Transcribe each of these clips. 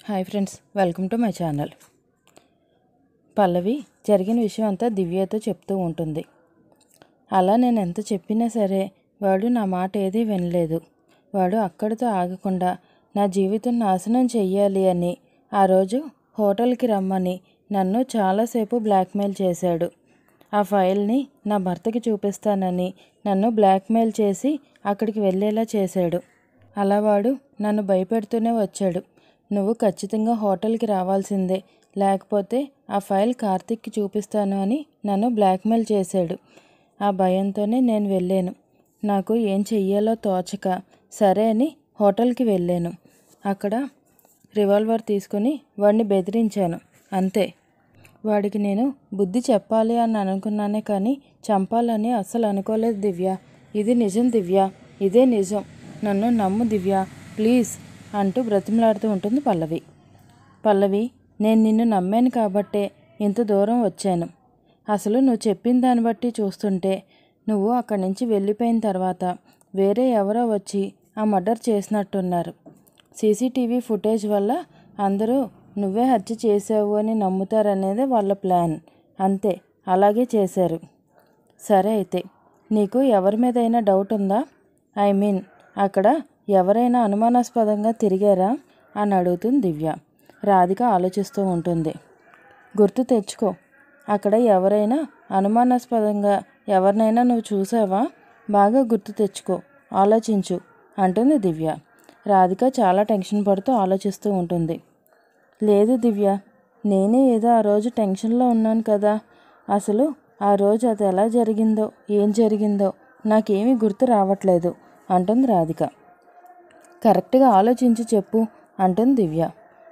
Hi friends, welcome to my channel. Pallavi జరిగిన విషయం అంతా దివ్యతో చెప్తూ ఉంటుంది. అలా నేను ఎంత చెప్పినా సరే వాడు నా మాట ఏదీ వినలేదు. వాడు అక్కడితో ఆగకుండా నా జీవితం నాశనం చెయ్యాలి అని ఆ రోజు హోటల్కి రమ్మని నన్ను చాలాసేపు బ్లాక్మెయిల్ చేశాడు. ఆ ఫైల్ని నా భర్తకి చూపిస్తానని నన్ను బ్లాక్మెయిల్ చేసి అక్కడికి వెళ్ళేలా చేశాడు. అలా వాడు నన్ను భయపెడుతూనే వచ్చాడు. నువ్వు ఖచ్చితంగా హోటల్కి రావాల్సిందే, లేకపోతే ఆ ఫైల్ కార్తిక్కి చూపిస్తాను అని నన్ను బ్లాక్మెయిల్ చేశాడు. ఆ భయంతోనే నేను వెళ్ళాను. నాకు ఏం చెయ్యాలో తోచక సరే అని హోటల్కి వెళ్ళాను. అక్కడ రివాల్వర్ తీసుకుని వాడిని బెదిరించాను, అంతే. వాడికి నేను బుద్ధి చెప్పాలి అని అనుకున్నానే కానీ చంపాలని అస్సలు అనుకోలేదు దివ్య. ఇది నిజం దివ్య, ఇదే నిజం, నన్ను నమ్ము దివ్య ప్లీజ్ అంటూ బ్రతిమలాడుతూ ఉంటుంది పల్లవి. నేను నిన్ను నమ్మాను కాబట్టే ఇంత దూరం వచ్చాను. అసలు నువ్వు చెప్పిన దాన్ని బట్టి చూస్తుంటే నువ్వు అక్కడి నుంచి వెళ్ళిపోయిన తర్వాత వేరే ఎవరో వచ్చి ఆ మర్డర్ చేసినట్టున్నారు. సీసీటీవీ ఫుటేజ్ వల్ల అందరూ నువ్వే హత్య చేసావు అని నమ్ముతారనేదే వాళ్ళ ప్లాన్, అంతే. అలాగే చేశారు. సరే అయితే నీకు ఎవరి మీదైనా డౌట్ ఉందా? ఐ మీన్ అక్కడ ఎవరైనా అనుమానాస్పదంగా తిరిగారా అని అడుగుతుంది దివ్య. రాధిక ఆలోచిస్తూ ఉంటుంది. గుర్తు తెచ్చుకో, అక్కడ ఎవరైనా అనుమానాస్పదంగా ఎవరినైనా నువ్వు చూసావా? బాగా గుర్తు తెచ్చుకో, ఆలోచించు అంటుంది దివ్య. రాధిక చాలా టెన్షన్ పడుతూ ఆలోచిస్తూ ఉంటుంది. లేదు దివ్య, నేనే ఏదో ఆ రోజు టెన్షన్లో ఉన్నాను కదా. అసలు ఆ రోజు అది ఎలా జరిగిందో ఏం జరిగిందో నాకేమీ గుర్తు రావట్లేదు అంటుంది రాధిక. కరెక్ట్గా ఆలోచించి చెప్పు అంటుంది దివ్య.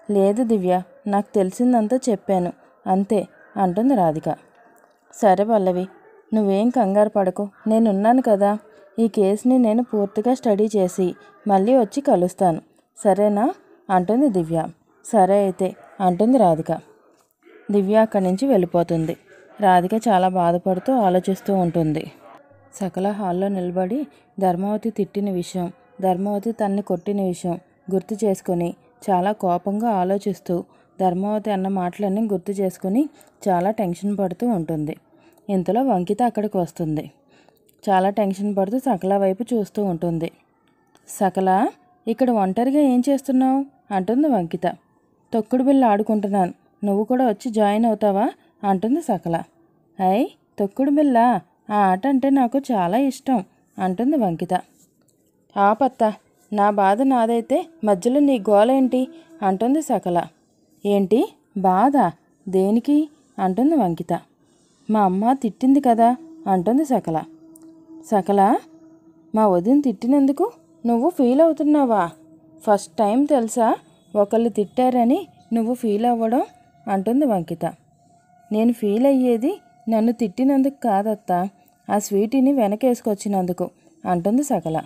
లేదు దివ్య, నాకు తెలిసిందంతా చెప్పాను అంతే అంటుంది రాధిక. సరే పల్లవి, నువ్వేం కంగారు పడకు, నేనున్నాను కదా. ఈ కేసుని నేను పూర్తిగా స్టడీ చేసి మళ్ళీ వచ్చి కలుస్తాను, సరేనా అంటుంది దివ్య. సరే అయితే అంటుంది రాధిక. దివ్య అక్కడి నుంచి వెళ్ళిపోతుంది. రాధిక చాలా బాధపడుతూ ఆలోచిస్తూ ఉంటుంది. సకల హాల్లో నిలబడి ధర్మావతి తిట్టిన విషయం, ధర్మావతి తన్ని కొట్టిన విషయం గుర్తు చేసుకొని చాలా కోపంగా ఆలోచిస్తూ ధర్మావతి అన్న మాటలన్నీ గుర్తు చేసుకుని చాలా టెన్షన్ పడుతూ ఉంటుంది. ఇంతలో వంకిత అక్కడికి వస్తుంది. చాలా టెన్షన్ పడుతూ సకల వైపు చూస్తూ ఉంటుంది. సకల, ఇక్కడ ఒంటరిగా ఏం చేస్తున్నావు అంటుంది వంకిత. తొక్కుడు బిళ్ళ ఆడుకుంటున్నాను, నువ్వు కూడా వచ్చి జాయిన్ అవుతావా అంటుంది సకల. తొక్కుడు బిళ్ళ, ఆ ఆట అంటే నాకు చాలా ఇష్టం అంటుంది వంకిత. ఆపత్తా, నా బాధ నాదైతే మధ్యలో నీ గోలేంటి అంటుంది సకల. ఏంటి బాధ, దేనికి అంటుంది వంకిత. మా అమ్మ తిట్టింది కదా అంటుంది సకల. సకల, మా వదిన తిట్టినందుకు నువ్వు ఫీల్ అవుతున్నావా? ఫస్ట్ టైం తెలుసా ఒకళ్ళు తిట్టారని నువ్వు ఫీల్ అవ్వడం అంటుంది వంకిత. నేను ఫీల్ అయ్యేది నన్ను తిట్టినందుకు కాదత్తా, ఆ స్వీటీని వెనకేసుకొచ్చినందుకు అంటుంది సకల.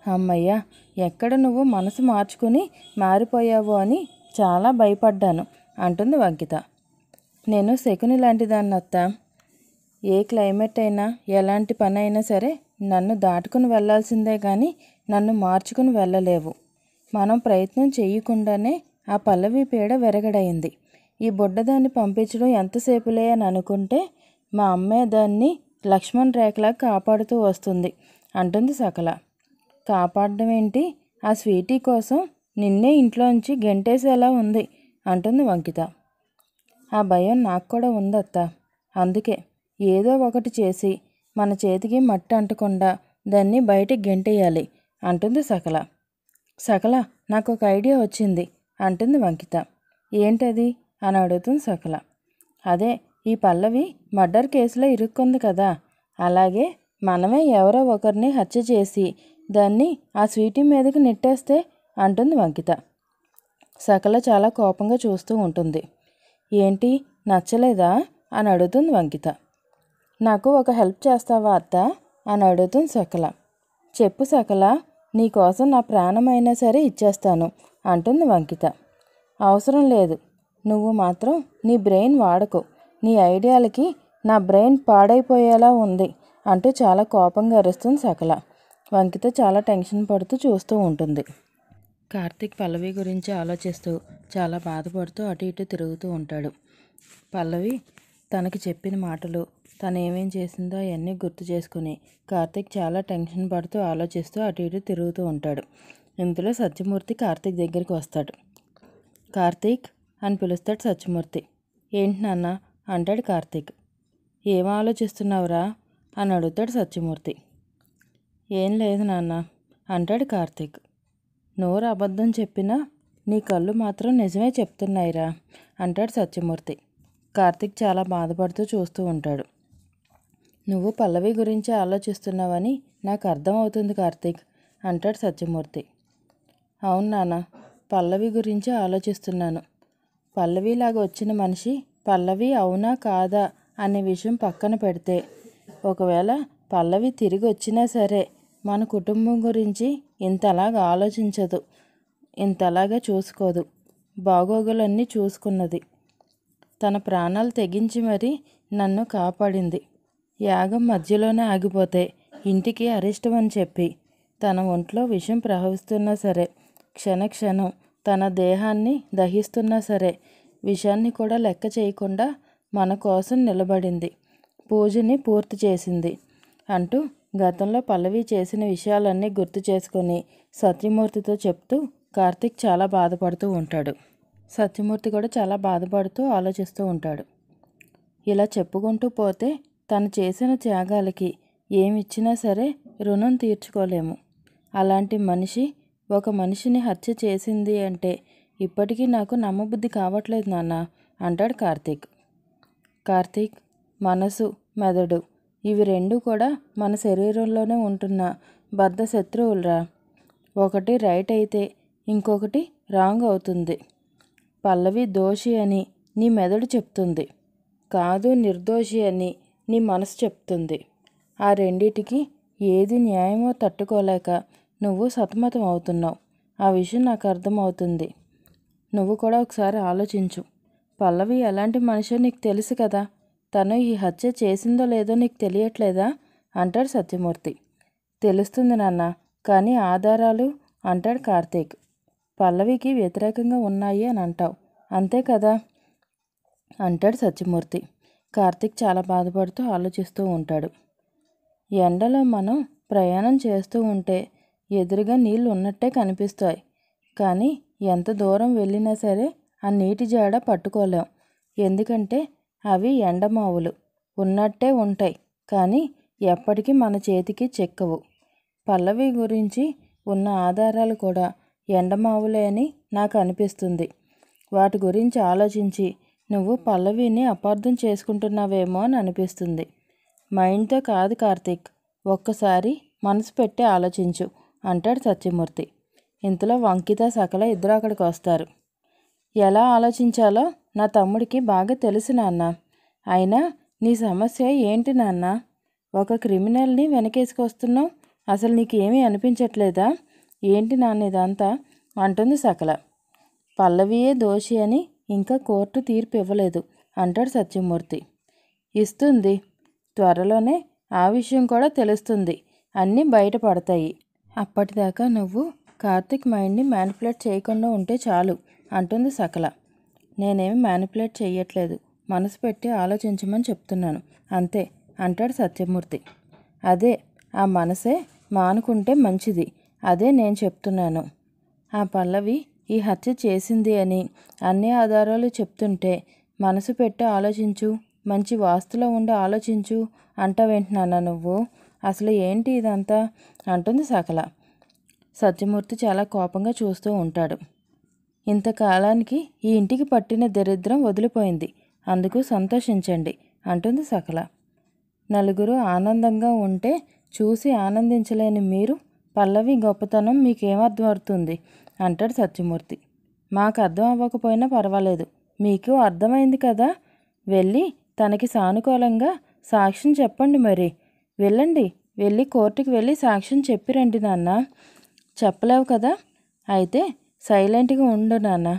అమ్మయ్య, ఎక్కడ నువ్వు మనసు మార్చుకుని మారిపోయావో అని చాలా భయపడ్డాను అంటుంది వంకిత. నేను శకుని లాంటిదాన్ని అత్త. ఏ క్లైమేట్ అయినా ఎలాంటి పని అయినా సరే నన్ను దాటుకుని వెళ్ళాల్సిందే కానీ నన్ను మార్చుకుని వెళ్ళలేవు. మనం ప్రయత్నం చేయకుండానే ఆ పల్లవి పీడ విరగడైంది. ఈ బుడ్డదాన్ని పంపించడం ఎంతసేపులే అని అనుకుంటే మా అమ్మే దాన్ని లక్ష్మణ్ రేఖలా కాపాడుతూ వస్తుంది అంటుంది సకల. కాపాడడం ఏంటి, ఆ స్వీటీ కోసం నిన్నే ఇంట్లోంచి గెంటేసేలా ఉంది అంటుంది వంకిత. ఆ భయం నాకు కూడా ఉందత్త, అందుకే ఏదో ఒకటి చేసి మన చేతికి మట్టి అంటకుండా దాన్ని బయటికి గెంటేయాలి అంటుంది సకల. సకల, నాకు ఒక ఐడియా వచ్చింది అంటుంది వంకిత. ఏంటది అని అడుగుతుంది సకల. అదే, ఈ పల్లవి మర్డర్ కేసులో ఇరుక్కుంది కదా, అలాగే మనమే ఎవరో ఒకరిని హత్య చేసి దాన్ని ఆ స్వీటీ మీదకి నెట్టేస్తే అంటుంది వంకిత. సకల చాలా కోపంగా చూస్తూ ఉంటుంది. ఏంటి నచ్చలేదా అని అడుగుతుంది వంకిత. నాకు ఒక హెల్ప్ చేస్తావా అత్త అని అడుగుతుంది సకల. చెప్పు సకల, నీకోసం నా ప్రాణమైనా సరే ఇచ్చేస్తాను అంటుంది వంకిత. అవసరం లేదు, నువ్వు మాత్రం నీ బ్రెయిన్ వాడకు, నీ ఐడియాలకి నా బ్రెయిన్ పాడైపోయేలా ఉంది అంటూ చాలా కోపంగా అరుస్తుంది సకల. వంకిత చాలా టెన్షన్ పడుతూ చూస్తూ ఉంటుంది. కార్తీక్ పల్లవి గురించి ఆలోచిస్తూ చాలా బాధపడుతూ అటు ఇటు తిరుగుతూ ఉంటాడు. పల్లవి తనకి చెప్పిన మాటలు, తను ఏమేం చేసిందో అవన్నీ గుర్తు చేసుకుని కార్తీక్ చాలా టెన్షన్ పడుతూ ఆలోచిస్తూ అటు ఇటు తిరుగుతూ ఉంటాడు. ఇంతలో సత్యమూర్తి కార్తీక్ దగ్గరికి వస్తాడు. కార్తీక్ అని పిలుస్తాడు సత్యమూర్తి. ఏంటి నాన్న అంటాడు కార్తీక్. ఏం ఆలోచిస్తున్నావురా అని అడుగుతాడు సత్యమూర్తి. ఏం లేదు నాన్న అంటాడు కార్తీక్. నోరు అబద్ధం చెప్పినా నీ కళ్ళు మాత్రం నిజమే చెప్తున్నాయిరా అంటాడు సత్యమూర్తి. కార్తీక్ చాలా బాధపడుతూ చూస్తూ ఉంటాడు. నువ్వు పల్లవి గురించి ఆలోచిస్తున్నావని నాకు అర్థమవుతుంది కార్తీక్ అంటాడు సత్యమూర్తి. అవును నాన్న, పల్లవి గురించి ఆలోచిస్తున్నాను. పల్లవిలాగా వచ్చిన మనిషి పల్లవి అవునా కాదా అనే విషయం పక్కన పెడితే, ఒకవేళ పల్లవి తిరిగి వచ్చినా సరే మన కుటుంబం గురించి ఇంతలాగా ఆలోచించదు, ఇంతలాగా చూసుకోదు. బాగోగులన్నీ చూసుకున్నది. తన ప్రాణాలు తెగించి మరీ నన్ను కాపాడింది. యాగం మధ్యలోనే ఆగిపోతే ఇంటికి అరిష్టం అని చెప్పి తన ఒంట్లో విషం ప్రవహిస్తున్నా సరే, క్షణక్షణం తన దేహాన్ని దహిస్తున్నా సరే విషాన్ని కూడా లెక్క చేయకుండా మన కోసం నిలబడింది, పూజని పూర్తి చేసింది అంటూ గతంలో పల్లవి చేసిన విషయాలన్నీ గుర్తు చేసుకొని సత్యమూర్తితో చెప్తూ కార్తీక్ చాలా బాధపడుతూ ఉంటాడు. సత్యమూర్తి కూడా చాలా బాధపడుతూ ఆలోచిస్తూ ఉంటాడు. ఇలా చెప్పుకుంటూ పోతే తను చేసిన త్యాగాలకి ఏమిచ్చినా సరే రుణం తీర్చుకోలేము. అలాంటి మనిషి ఒక మనిషిని హత్య చేసింది అంటే ఇప్పటికీ నాకు నమ్మబుద్ధి కావట్లేదు నాన్న అంటాడు కార్తీక్. కార్తీక్, మనసు, మెదడు ఇవి రెండు కూడా మన శరీరంలోనే ఉంటున్న బద్ధ శత్రువులరా. ఒకటి రైట్ అయితే ఇంకొకటి రాంగ్ అవుతుంది. పల్లవి దోషి అని నీ మెదడు చెప్తుంది, కాదు నిర్దోషి అని నీ మనసు చెప్తుంది. ఆ రెండిటికి ఏది న్యాయమో తట్టుకోలేక నువ్వు సతమతం అవుతున్నావు. ఆ విషయం నాకు అర్థమవుతుంది. నువ్వు కూడా ఒకసారి ఆలోచించు. పల్లవి ఎలాంటి మనిషో నీకు తెలుసు కదా. తను ఈ హత్య చేసిందో లేదో నీకు తెలియట్లేదా అంటాడు సత్యమూర్తి. తెలుస్తుంది నాన్న, కానీ ఆధారాలు అంటాడు కార్తీక్. పల్లవికి వ్యతిరేకంగా ఉన్నాయి అని అంటావు, అంతే కదా అంటాడు సత్యమూర్తి. కార్తీక్ చాలా బాధపడుతూ ఆలోచిస్తూ ఉంటాడు. ఎండలో మనం ప్రయాణం చేస్తూ ఉంటే ఎదురుగా నీళ్ళు ఉన్నట్టే కనిపిస్తాయి, కానీ ఎంత దూరం వెళ్ళినా సరే ఆ నీటి జాడ పట్టుకోలేం. ఎందుకంటే అవి ఎండమావులు, ఉన్నట్టే ఉంటాయి కానీ ఎప్పటికీ మన చేతికి చెక్కవు. పల్లవి గురించి ఉన్న ఆధారాలు కూడా ఎండమావులే అని నాకు అనిపిస్తుంది. వాటి గురించి ఆలోచించి నువ్వు పల్లవిని అపార్థం చేసుకుంటున్నావేమో అని అనిపిస్తుంది. మైండ్తో కాదు కార్తీక్, ఒక్కసారి మనసు పెట్టి ఆలోచించు అంటాడు సత్యమూర్తి. ఇంతలో వంకిత, సకల ఇద్దరు అక్కడికి వస్తారు. ఎలా ఆలోచించాలో నా తమ్ముడికి బాగా తెలుసు నాన్న. అయినా నీ సమస్య ఏంటి నాన్న? ఒక క్రిమినల్ని వెనకేసుకొస్తున్నావు, అసలు నీకు ఏమీ అనిపించట్లేదా? ఏంటి నాన్న ఇదంతా అంటుంది సకల. పల్లవియే దోషి అని ఇంకా కోర్టు తీర్పు ఇవ్వలేదు అంటాడు సత్యమూర్తి. ఇస్తుంది, త్వరలోనే ఆ విషయం కూడా తెలుస్తుంది, అన్నీ బయటపడతాయి. అప్పటిదాకా నువ్వు కార్తీక్ మైండ్ని మ్యానిపులేట్ చేయకుండా ఉంటే చాలు అంటుంది సకల. నేనేమి మ్యానిపులేట్ చేయట్లేదు, మనసు పెట్టి ఆలోచించమని చెప్తున్నాను అంతే అంటాడు సత్యమూర్తి. అదే, ఆ మనసే మానుకుంటే మంచిది, అదే నేను చెప్తున్నాను. ఆ పల్లవి ఈ హత్య చేసింది అని అన్ని ఆధారాలు చెప్తుంటే మనసు పెట్టి ఆలోచించు, మంచి వాస్తులో ఉండి ఆలోచించు అంటావేంటున్నానా నువ్వు? అసలు ఏంటి ఇదంతా అంటుంది సకల. సత్యమూర్తి చాలా కోపంగా చూస్తూ ఉంటాడు. ఇంతకాలానికి ఈ ఇంటికి పట్టిన దరిద్రం వదిలిపోయింది, అందుకు సంతోషించండి అంటుంది సకల. నలుగురు ఆనందంగా ఉంటే చూసి ఆనందించలేని మీరు పల్లవి గొప్పతనం మీకేమర్థమవుతుంది అంటాడు సత్యమూర్తి. మాకు అర్థం అవ్వకపోయినా పర్వాలేదు, మీకు అర్థమైంది కదా. వెళ్ళి తనకి సానుకూలంగా సాక్ష్యం చెప్పండి. మరి వెళ్ళండి, వెళ్ళి కోర్టుకి వెళ్ళి సాక్ష్యం చెప్పిరండి నాన్న. చెప్పలేవు కదా, అయితే సైలెంట్గా ఉండు నాన్న.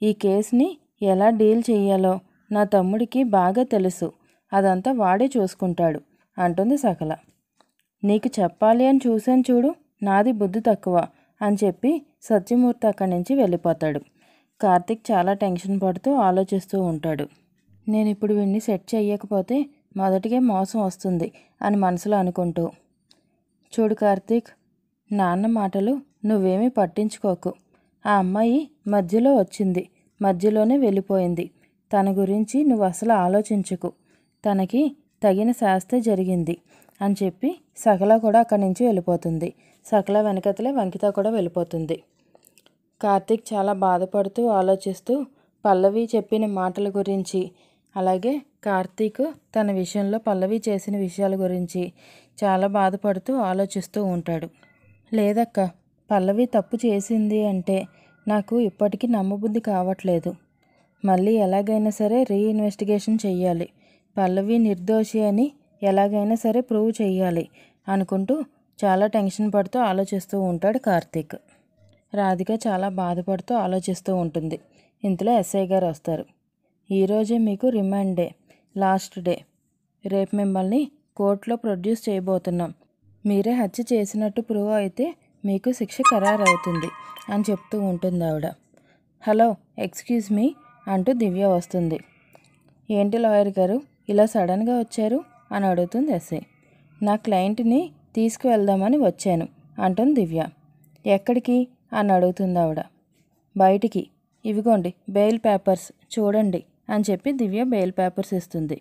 ఈ కేసుని ఎలా డీల్ చేయాలో నా తమ్ముడికి బాగా తెలుసు, అదంతా వాడే చూసుకుంటాడు అంటుంది సకల. నీకు చెప్పాలి అని చూశాను చూడు, నాది బుద్ధి తక్కువ అని చెప్పి సత్యమూర్తి అక్కడి నుంచి వెళ్ళిపోతాడు. కార్తీక్ చాలా టెన్షన్ పడుతూ ఆలోచిస్తూ ఉంటాడు. నేను ఇప్పుడు వీడిని సెట్ చేయకపోతే మొదటిగే మోసం వస్తుంది అని మనసులో అనుకుంటూ, చూడు కార్తీక్, నాన్న మాటలు నువ్వేమీ పట్టించుకోకు. ఆ అమ్మాయి మధ్యలో వచ్చింది, మధ్యలోనే వెళ్ళిపోయింది. తన గురించి నువ్వు అసలు ఆలోచించకు. తనకి తగిన శాస్తి జరిగింది అని చెప్పి సకల కూడా అక్కడి నుంచి వెళ్ళిపోతుంది. సకల వెనకతలే వంకిత కూడా వెళ్ళిపోతుంది. కార్తీక్ చాలా బాధపడుతూ ఆలోచిస్తూ పల్లవి చెప్పిన మాటల గురించి, అలాగే కార్తీక్ తన విషయంలో పల్లవి చేసిన విషయాల గురించి చాలా బాధపడుతూ ఆలోచిస్తూ ఉంటాడు. లేదక్క, పల్లవి తప్పు చేసింది అంటే నాకు ఇప్పటికీ నమ్మబుద్ధి కావట్లేదు. మళ్ళీ ఎలాగైనా సరే రీఇన్వెస్టిగేషన్ చెయ్యాలి. పల్లవి నిర్దోషి అని ఎలాగైనా సరే ప్రూవ్ చెయ్యాలి అనుకుంటూ చాలా టెన్షన్ పడుతూ ఆలోచిస్తూ ఉంటాడు కార్తీక్. రాధిక చాలా బాధపడుతూ ఆలోచిస్తూ ఉంటుంది. ఇంతలో ఎస్ఐ గారు వస్తారు. ఈరోజే మీకు రిమాండ్ డే, లాస్ట్ డే. రేపు మిమ్మల్ని కోర్టులో ప్రొడ్యూస్ చేయబోతున్నాం. మీరే హత్య చేసినట్టు ప్రూవ్ అయితే మీకు శిక్ష ఖరారు అవుతుంది అని చెప్తూ ఉంటుంది ఆవిడ. హలో, ఎక్స్క్యూజ్ మీ అంటూ దివ్య వస్తుంది. ఏంటి లాయర్ గారు ఇలా సడన్గా వచ్చారు అని అడుగుతుంది ఎస్ఐ. నా క్లయింట్ని తీసుకువెళ్దామని వచ్చాను అంటుంది దివ్య. ఎక్కడికి అని అడుగుతుంది ఆవిడ. బయటికి, ఇవిగోండి బెయిల్ పేపర్స్ చూడండి అని చెప్పి దివ్య బెయిల్ పేపర్స్ ఇస్తుంది.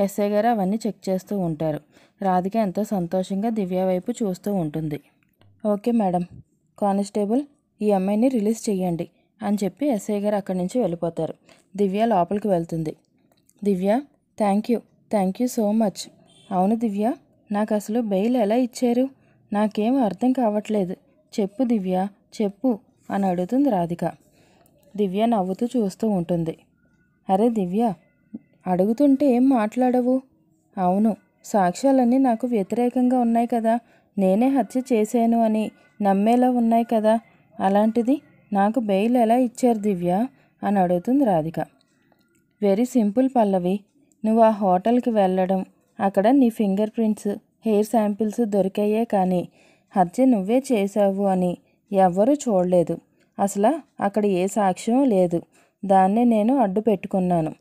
ఎస్ఐ గారు అవన్నీ చెక్ చేస్తూ ఉంటారు. రాధిక ఎంతో సంతోషంగా దివ్య వైపు చూస్తూ ఉంటుంది. ఓకే మేడం, కానిస్టేబుల్ ఈ అమ్మాయిని రిలీజ్ చెయ్యండి అని చెప్పి ఎస్ఐ గారు అక్కడి నుంచి వెళ్ళిపోతారు. దివ్య లోపలికి వెళ్తుంది. దివ్య, థ్యాంక్ యూ సో మచ్. అవును దివ్య, నాకు అసలు బెయిల్ ఎలా ఇచ్చారు? నాకేం అర్థం కావట్లేదు. చెప్పు దివ్య, చెప్పు అని అడుగుతుంది రాధిక. దివ్య నవ్వుతూ చూస్తూ ఉంటుంది. అరే దివ్య, అడుగుతుంటే ఏం మాట్లాడవు? అవును, సాక్ష్యాలన్నీ నాకు వ్యతిరేకంగా ఉన్నాయి కదా, నేనే హత్య చేశాను అని నమ్మేలా ఉన్నాయి కదా, అలాంటిది నాకు బెయిల్ ఎలా ఇచ్చారు దివ్య అని అడుగుతుంది రాధిక. వెరీ సింపుల్ పల్లవి, నువ్వు ఆ హోటల్కి వెళ్ళడం, అక్కడ నీ ఫింగర్ ప్రింట్స్, హెయిర్ శాంపిల్స్ దొరికాయే కానీ హత్య నువ్వే చేశావు అని ఎవ్వరూ చూడలేదు. అసలు అక్కడ ఏ సాక్ష్యం లేదు. దాన్నే నేను అడ్డు పెట్టుకున్నాను.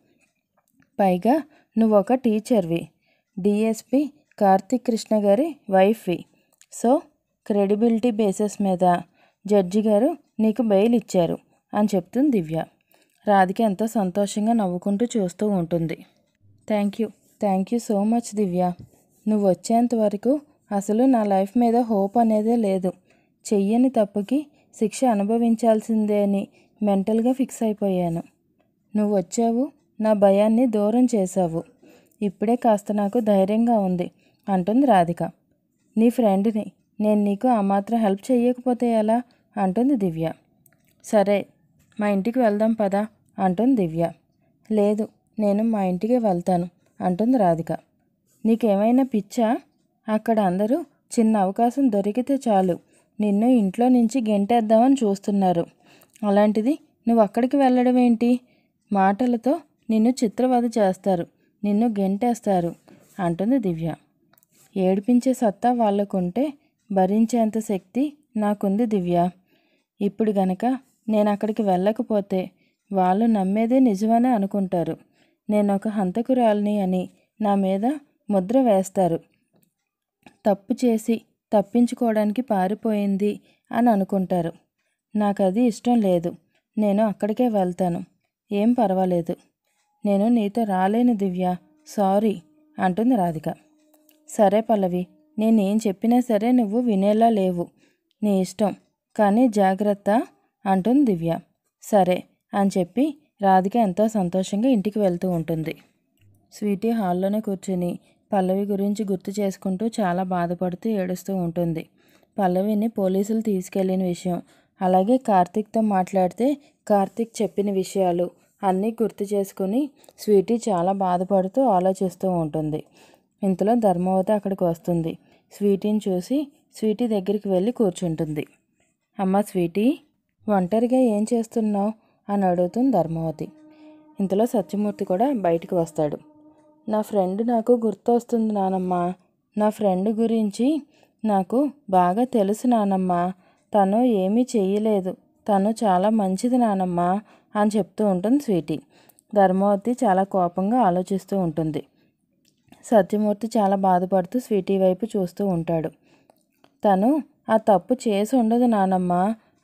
పైగా నువ్వు ఒక టీచర్వి, డిఎస్పి కార్తీక్ కృష్ణ గారి వైఫ్వి. సో క్రెడిబిలిటీ బేసిస్ మీద జడ్జి గారు నీకు బెయిల్ ఇచ్చారు అని చెప్తుంది దివ్య. రాధిక ఎంతో సంతోషంగా నవ్వుకుంటూ చూస్తూ ఉంటుంది. థ్యాంక్ యూ సో మచ్ దివ్య. నువ్వు వచ్చేంత వరకు అసలు నా లైఫ్ మీద హోప్ అనేదే లేదు. చెయ్యని తప్పుకి శిక్ష అనుభవించాల్సిందే అని మెంటల్గా ఫిక్స్ అయిపోయాను. నువ్వు వచ్చావు, నా భయాన్ని దూరం చేశావు. ఇప్పుడే కాస్త నాకు ధైర్యంగా ఉంది అంటుంది రాధిక. నీ ఫ్రెండ్ని నేను నీకు ఆ మాత్రం హెల్ప్ చేయకపోతే ఎలా అంటుంది దివ్య. సరే మా ఇంటికి వెళ్దాం పదా అంటుంది దివ్య. లేదు, నేను మా ఇంటికి వెళ్తాను అంటుంది రాధిక. నీకేమైనా పిచ్చా? అక్కడ అందరూ చిన్న అవకాశం దొరికితే చాలు నిన్ను ఇంట్లో నుంచి గెంటేద్దామని చూస్తున్నారు. అలాంటిది నువ్వు అక్కడికి వెళ్ళడం ఏంటి? మాటలతో నిన్ను చిత్రవద చేస్తారు, నిన్ను గెంటేస్తారు అంటుంది దివ్య. ఏడిపించే సత్తా వాళ్ళకుంటే భరించేంత శక్తి నాకుంది దివ్య. ఇప్పుడు గనక నేను అక్కడికి వెళ్ళకపోతే వాళ్ళు నమ్మేదే నిజమని అనుకుంటారు. నేను ఒక హంతకురాలిని అని నా మీద ముద్ర వేస్తారు. తప్పు చేసి తప్పించుకోవడానికి పారిపోయింది అని అనుకుంటారు. నాకు అది ఇష్టం లేదు. నేను అక్కడికే వెళ్తాను. ఏం పర్వాలేదు. నేను నీతో రాలేను దివ్య, సారీ అంటుంది రాధిక. సరే పల్లవి, నేనేం చెప్పినా సరే నువ్వు వినేలా లేవు. నీ ఇష్టం, కానీ జాగ్రత్త అంటుంది దివ్య. సరే అని చెప్పి రాధిక ఎంతో సంతోషంగా ఇంటికి వెళ్తూ ఉంటుంది. స్వీటీ హాల్లోనే కూర్చుని పల్లవి గురించి గుర్తు చేసుకుంటూ చాలా బాధపడుతూ ఏడుస్తూ ఉంటుంది. పల్లవిని పోలీసులు తీసుకెళ్లిన విషయం, అలాగే కార్తీక్తో మాట్లాడితే కార్తీక్ చెప్పిన విషయాలు అన్నీ గుర్తు చేసుకుని స్వీటీ చాలా బాధపడుతూ ఆలోచిస్తూ ఉంటుంది. ఇంతలో ధర్మవతి అక్కడికి వస్తుంది. స్వీటీని చూసి స్వీటీ దగ్గరికి వెళ్ళి కూర్చుంటుంది. అమ్మ స్వీటీ, ఒంటరిగా ఏం చేస్తున్నావు అని అడుగుతుంది ధర్మవతి. ఇంతలో సత్యమూర్తి కూడా బయటికి వస్తాడు. నా ఫ్రెండ్ నాకు గుర్తొస్తుంది నానమ్మ. నా ఫ్రెండ్ గురించి నాకు బాగా తెలుసు నానమ్మ. తను ఏమీ చెయ్యలేదు, తను చాలా మంచిది నానమ్మ అని చెప్తూ ఉంటుంది స్వీటీ. ధర్మవతి చాలా కోపంగా ఆలోచిస్తూ ఉంటుంది. సత్యమూర్తి చాలా బాధపడుతూ స్వీటీ వైపు చూస్తూ ఉంటాడు. తను ఆ తప్పు చేసి ఉండదు నానమ్మ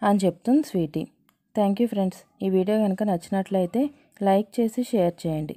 అని చెప్తుంది స్వీటీ. Thank you friends. ఈ వీడియో కనుక నచ్చినట్లయితే లైక్ చేసి షేర్ చేయండి.